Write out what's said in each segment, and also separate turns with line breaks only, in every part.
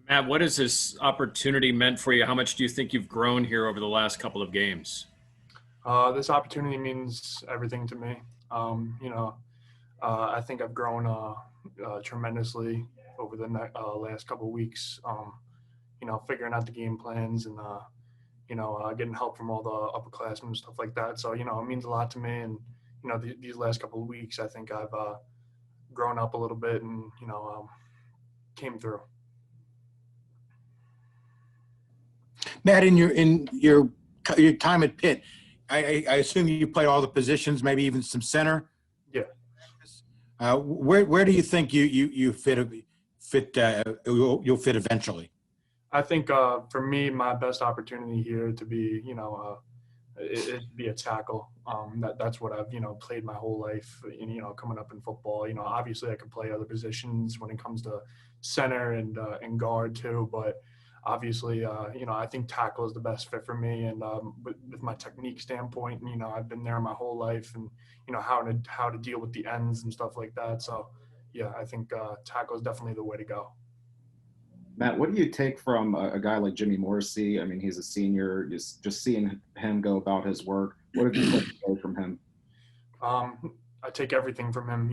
Matt, what has this opportunity meant for you? How much do you think you've grown here over the last couple of games?
This opportunity means everything to me. I think I've grown tremendously over the last couple of weeks. Figuring out the game plans and getting help from all the upperclassmen and stuff like that. So it means a lot to me. And these last couple of weeks, I think I've grown up a little bit and came through.
Matt, in your time at Pitt, I assume you played all the positions, maybe even some center.
Yeah.
Where do you think you fit you'll fit eventually?
I think for me, my best opportunity here to be, it'd be a tackle. That's what I've, played my whole life. And, coming up in football, obviously I could play other positions when it comes to center and guard too. But obviously, I think tackle is the best fit for me. And with my technique standpoint, I've been there my whole life, and how to deal with the ends and stuff like that. So yeah, I think tackle is definitely the way to go.
Matt, what do you take from a guy like Jimmy Morrissey? I mean, he's a senior. Just seeing him go about his work. What have you taken from him?
I take everything from him.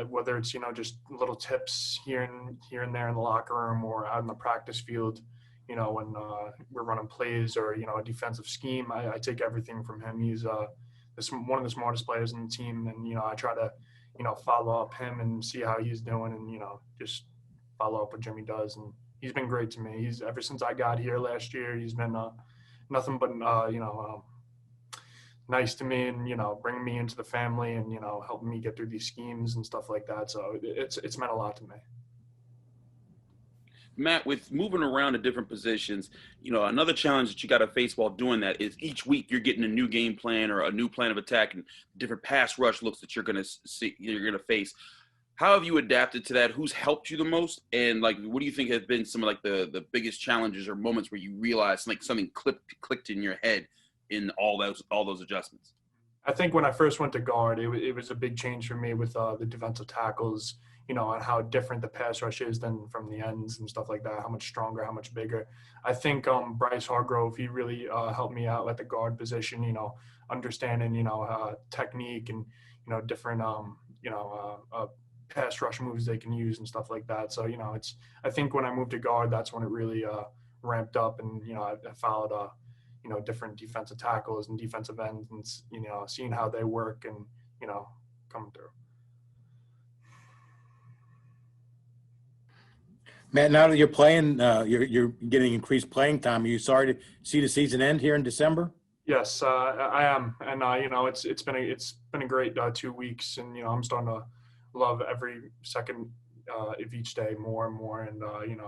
Whether it's just little tips here and there in the locker room or out in the practice field. When we're running plays or a defensive scheme, I take everything from him. He's one of the smartest players in the team, and I try to follow up him and see how he's doing, and just follow up what Jimmy does. And he's been great to me. He's ever since I got here last year, he's been nothing but nice to me, and bringing me into the family, and helping me get through these schemes and stuff like that. So it's meant a lot to me.
Matt, with moving around to different positions, another challenge that you got to face while doing that is each week you're getting a new game plan or a new plan of attack and different pass rush looks that you're going to face. How have you adapted to that? Who's helped you the most? And what do you think has been some of the biggest challenges or moments where you realized something clicked in your head in all those adjustments?
I think when I first went to guard, it was a big change for me with the defensive tackles, and how different the pass rush is than from the ends and stuff like that, how much stronger, how much bigger. I think Bryce Hargrove, he really helped me out at the guard position, understanding, technique and, different, pass rush moves they can use and stuff like that. So, I think when I moved to guard, that's when it really ramped up, and, I followed, different defensive tackles and defensive ends and, seeing how they work and, coming through.
Matt, now that you're playing, you're getting increased playing time. Are you sorry to see the season end here in December?
Yes, I am, and it's been a great 2 weeks, and I'm starting to love every second of each day more and more, and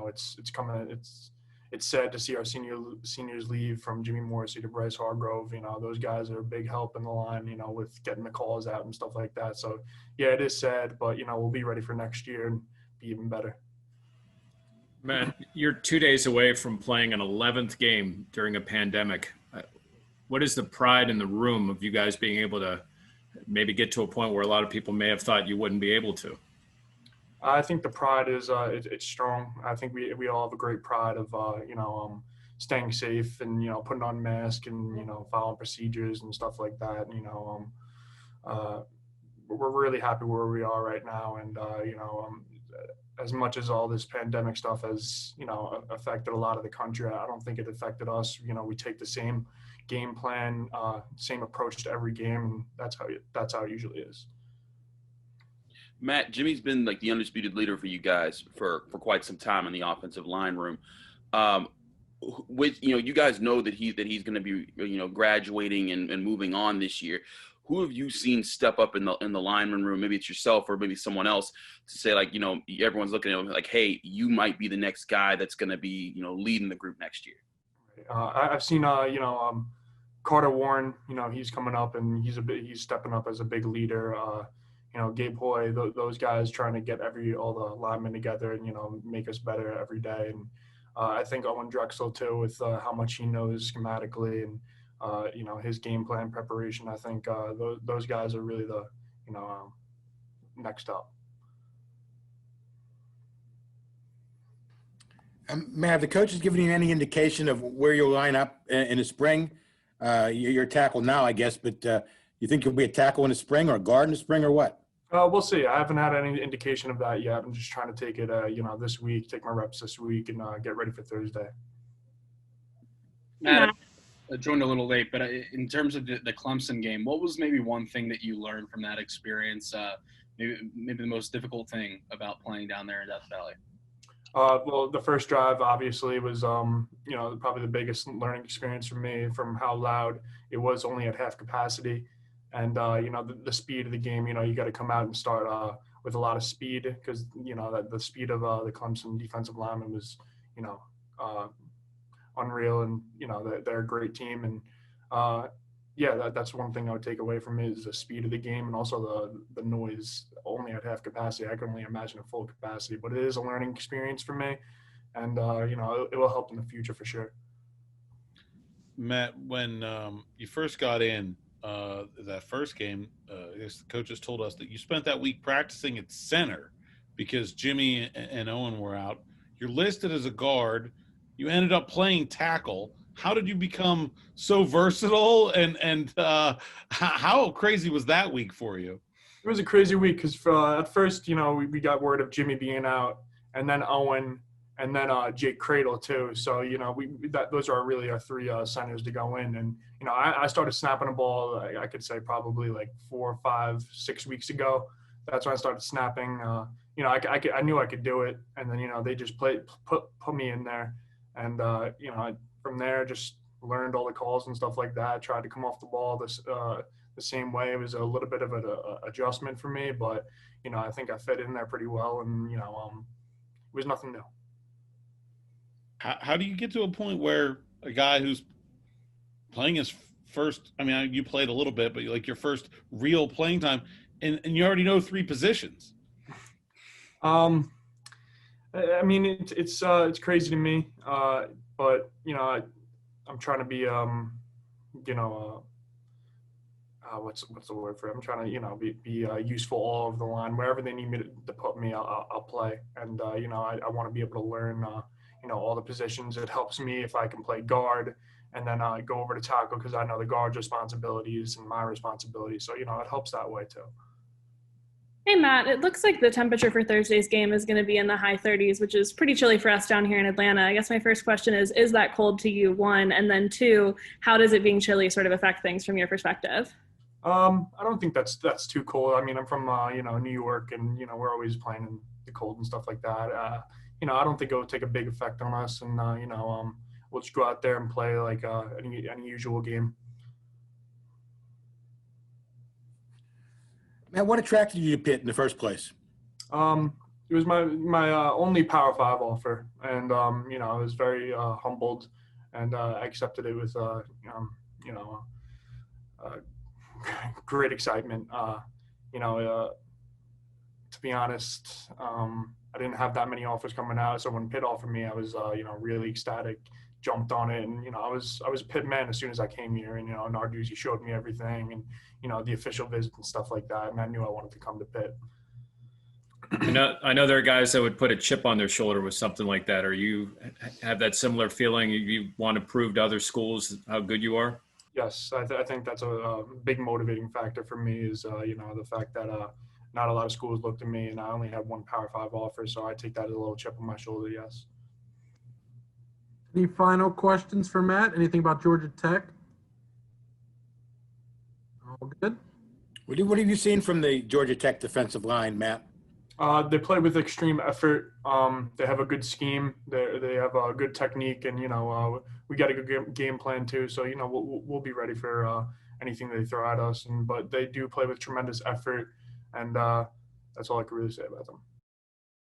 it's coming. It's sad to see our seniors leave, from Jimmy Morrissey to Bryce Hargrove. Those guys are a big help in the line, with getting the calls out and stuff like that. So yeah, it is sad, but we'll be ready for next year and be even better.
Matt, you're 2 days away from playing an 11th game during a pandemic. What is the pride in the room of you guys being able to maybe get to a point where a lot of people may have thought you wouldn't be able to?
I think the pride is it's strong. I think we all have a great pride of staying safe and putting on masks and following procedures and stuff like that. We're really happy where we are right now, and as much as all this pandemic stuff has affected a lot of the country, I don't think it affected us. We take the same game plan, same approach to every game, and that's how it usually is.
Matt, Jimmy's been the undisputed leader for you guys for quite some time in the offensive line room. With you guys know that he's going to be graduating and moving on this year. Who have you seen step up in the lineman room? Maybe it's yourself or maybe someone else to say everyone's looking at him hey, you might be the next guy that's going to be leading the group next year.
I've seen Carter Warren. He's coming up and he's stepping up as a big leader. Gabe Hoy, those guys trying to get all the linemen together and, make us better every day. And I think Owen Drexel too, with how much he knows schematically and, his game plan preparation. I think those guys are really the, next up.
Matt, have the coaches given you any indication of where you'll line up in the spring? You're a tackle now, I guess, but you think you'll be a tackle in the spring or a guard in the spring or what?
We'll see. I haven't had any indication of that yet. I'm just trying to take it, this week, take my reps this week, and get ready for Thursday.
Matt, I joined a little late, but in terms of the Clemson game, what was maybe one thing that you learned from that experience? Maybe the most difficult thing about playing down there in Death Valley?
Well, the first drive obviously was, probably the biggest learning experience for me, from how loud it was only at half capacity. And, the speed of the game, you got to come out and start with a lot of speed, because, the speed of the Clemson defensive lineman was, unreal. And, they're a great team. And, that's one thing I would take away from it, is the speed of the game, and also the noise only at half capacity. I can only imagine at full capacity, but it is a learning experience for me. And, it will help in the future for sure.
Matt, when you first got in that first game, I guess the coaches told us that you spent that week practicing at center because Jimmy and Owen were out. You're listed as a guard. You ended up playing tackle. How did you become so versatile, and how crazy was that week for you?
It was a crazy week because at first, we got word of Jimmy being out, and then Owen, and then Jake Cradle too. So, those are really our three centers to go in. And, I started snapping a ball, I could say probably like 4, 5, 6 weeks ago. That's when I started snapping. I knew I could do it. And then, they just put me in there. And, from there, just learned all the calls and stuff like that. Tried to come off the ball the same way. It was a little bit of an adjustment for me, but, I think I fit in there pretty well. And, it was nothing new.
How do you get to a point where a guy who's playing his first, you played a little bit, but like your first real playing time, and you already know 3 positions?
It's crazy to me, but I'm trying to be what's the word for it? I'm trying to be useful all over the line. Wherever they need me to put me, I'll play. And I want to be able to learn all the positions. It helps me if I can play guard and then go over to tackle, because I know the guard's responsibilities and my responsibilities. So, it helps that way too.
Hey, Matt, it looks like the temperature for Thursday's game is going to be in the high 30s, which is pretty chilly for us down here in Atlanta. I guess my first question is that cold to you, 1? And then 2, how does it being chilly sort of affect things from your perspective?
I don't think that's too cold. I'm from, New York, and, we're always playing in the cold and stuff like that. I don't think it will take a big effect on us. And, we'll just go out there and play like any usual game.
Matt, what attracted you to Pitt in the first place?
It was my only Power 5 offer, and I was very humbled, and I accepted it with great excitement. To be honest, I didn't have that many offers coming out, so when Pitt offered me, I was really ecstatic, jumped on it, and I was a Pitt man as soon as I came here, and Narduzzi showed me everything, and the official visit and stuff like that, and I knew I wanted to come to Pitt.
I know there are guys that would put a chip on their shoulder with something like that. Or you have that similar feeling? You want to prove to other schools how good you are?
Yes, I think that's a big motivating factor for me, is the fact that not a lot of schools looked at me, and I only have one Power 5 offer, so I take that as a little chip on my shoulder. Yes.
Any final questions for Matt? Anything about Georgia Tech? All good.
What have you seen from the Georgia Tech defensive line, Matt?
They play with extreme effort. They have a good scheme. They have a good technique, and we got a good game plan too. So we'll be ready for anything they throw at us. But they do play with tremendous effort, and that's all I can really say about them.